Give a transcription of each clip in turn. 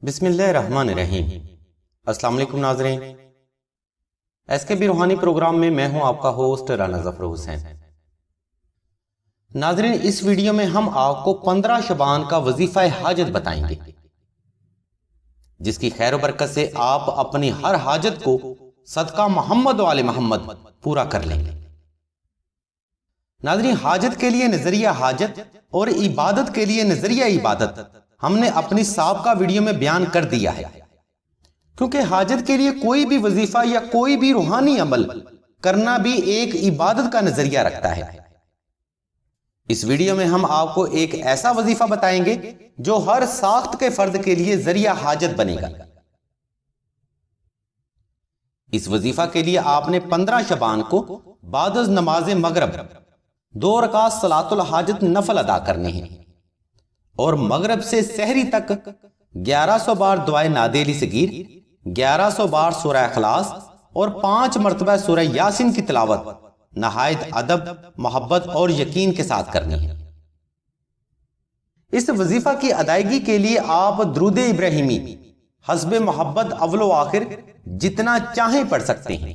بسم اللہ الرحمن الرحیم۔ السلام علیکم ناظرین، ایس کے بی روحانی پروگرام میں ہوں آپ کا ہوسٹ رانا ظفر حسین۔ ناظرین، اس ویڈیو میں ہم آپ کو 15 شعبان کا وظیفہ حاجت بتائیں گے، جس کی خیر و برکت سے آپ اپنی ہر حاجت کو صدقہ محمد و آل محمد پورا کر لیں گے۔ ناظرین، حاجت کے لیے نظریہ حاجت اور عبادت کے لیے نظریہ عبادت ہم نے اپنی سابقہ ویڈیو میں بیان کر دیا ہے، کیونکہ حاجت کے لیے کوئی بھی وظیفہ یا کوئی بھی روحانی عمل کرنا بھی ایک عبادت کا نظریہ رکھتا ہے۔ اس ویڈیو میں ہم آپ کو ایک ایسا وظیفہ بتائیں گے جو ہر ساخت کے فرد کے لیے ذریعہ حاجت بنے گا۔ اس وظیفہ کے لیے آپ نے 15 شعبان کو بعد از نماز مغرب 2 رکعت صلاۃ الحاجت نفل ادا کرنے ہیں، اور مغرب سے سحری تک 1100 بار دعائے نادیلی صغیر، 1100 بار سورہ اخلاص اور 5 مرتبہ سورہ یاسین کی تلاوت نہایت ادب، محبت اور یقین کے ساتھ کرنی ہے۔ اس وظیفہ کی ادائیگی کے لیے آپ درود ابراہیمی حسب محبت اول و آخر جتنا چاہیں پڑھ سکتے ہیں۔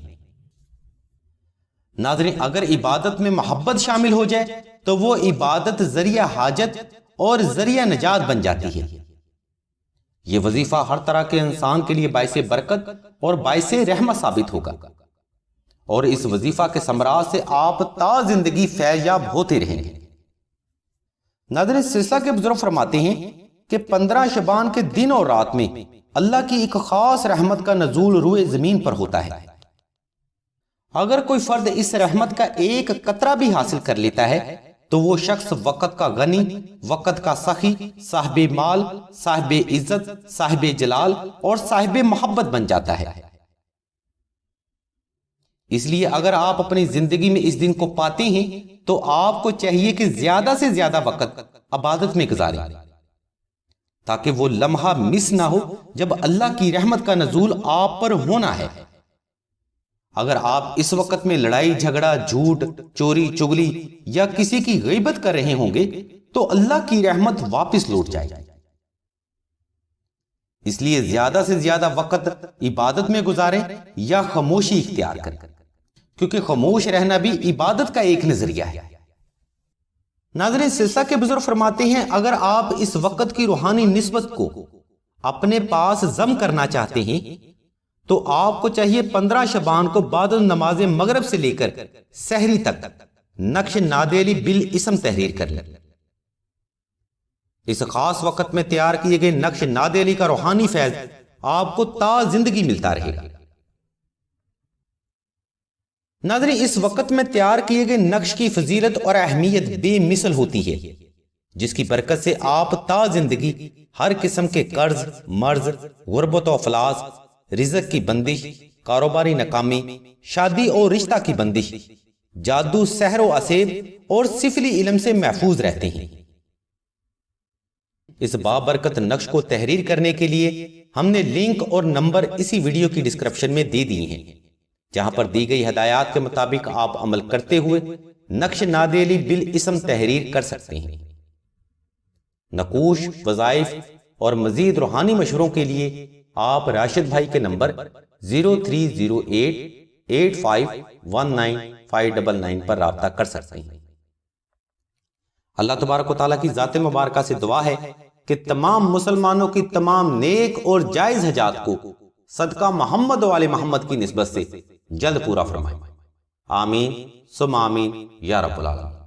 ناظرین، اگر عبادت میں محبت شامل ہو جائے تو وہ عبادت ذریعہ حاجت اور ذریعہ نجات بن جاتی ہے۔ یہ وظیفہ ہر طرح کے انسان کے لیے باعث برکت اور باعث رحمت ثابت ہوگا، اور اس وظیفہ کے ثمرات سے آپ تا زندگی فیض یاب ہوتے رہیں گے۔ ناظرین، سلسلہ کے بزرگ فرماتے ہیں کہ 15 شعبان کے دن اور رات میں اللہ کی ایک خاص رحمت کا نزول روئے زمین پر ہوتا ہے۔ اگر کوئی فرد اس رحمت کا ایک قطرہ بھی حاصل کر لیتا ہے تو وہ شخص وقت کا غنی، وقت کا سخی، صاحب مال، صاحب عزت، صاحب جلال اور صاحب محبت بن جاتا ہے۔ اس لیے اگر آپ اپنی زندگی میں اس دن کو پاتے ہیں تو آپ کو چاہیے کہ زیادہ سے زیادہ وقت عبادت میں گزاریں، تاکہ وہ لمحہ مس نہ ہو جب اللہ کی رحمت کا نزول آپ پر ہونا ہے۔ اگر آپ اس وقت میں لڑائی جھگڑا، جھوٹ، چوری چگلی یا کسی کی غیبت کر رہے ہوں گے تو اللہ کی رحمت واپس لوٹ جائے گی۔ اس لیے زیادہ سے زیادہ وقت عبادت میں گزاریں یا خاموشی اختیار کریں، کیونکہ خاموش رہنا بھی عبادت کا ایک نظریہ ہے۔ ناظرین، سلسلہ کے بزرگ فرماتے ہیں اگر آپ اس وقت کی روحانی نسبت کو اپنے پاس ضم کرنا چاہتے ہیں تو آپ کو چاہیے 15 شعبان کو بعد نماز مغرب سے لے کر سحری تک نقش نادیلی بالاسم تحریر کر لیں۔ اس خاص وقت میں تیار کیے گئے نقش نادیلی کا روحانی فیض آپ کو تا زندگی ملتا رہے گا۔ ناظرین، اس وقت میں تیار کیے گئے نقش کی فضیلت اور اہمیت بے مثل ہوتی ہے، جس کی برکت سے آپ تا زندگی ہر قسم کے قرض، مرض، غربت و افلاس، رزق کی بندش، کاروباری ناکامی، شادی اور رشتہ کی بندش، جادو، سحر و عصیب اور سفلی علم سے محفوظ رہتے ہیں۔ اس بابرکت نقش کو تحریر کرنے کے لیے ہم نے لنک اور نمبر اسی ویڈیو کی ڈسکرپشن میں دے دیے ہیں، جہاں پر دی گئی ہدایات کے مطابق آپ عمل کرتے ہوئے نقش نادیلی بالاسم تحریر کر سکتے ہیں۔ نقوش، وظائف اور مزید روحانی مشوروں کے لیے آپ راشد بھائی کے نمبر 0308851959 پر رابطہ کر سکتے ہیں۔ اللہ تبارک و تعالیٰ کی ذات مبارکہ سے دعا ہے کہ تمام مسلمانوں کی تمام نیک اور جائز حاجات کو صدقہ محمد و آل محمد کی نسبت سے جلد پورا فرمائے۔ آمین ثم آمین یا رب العالمین۔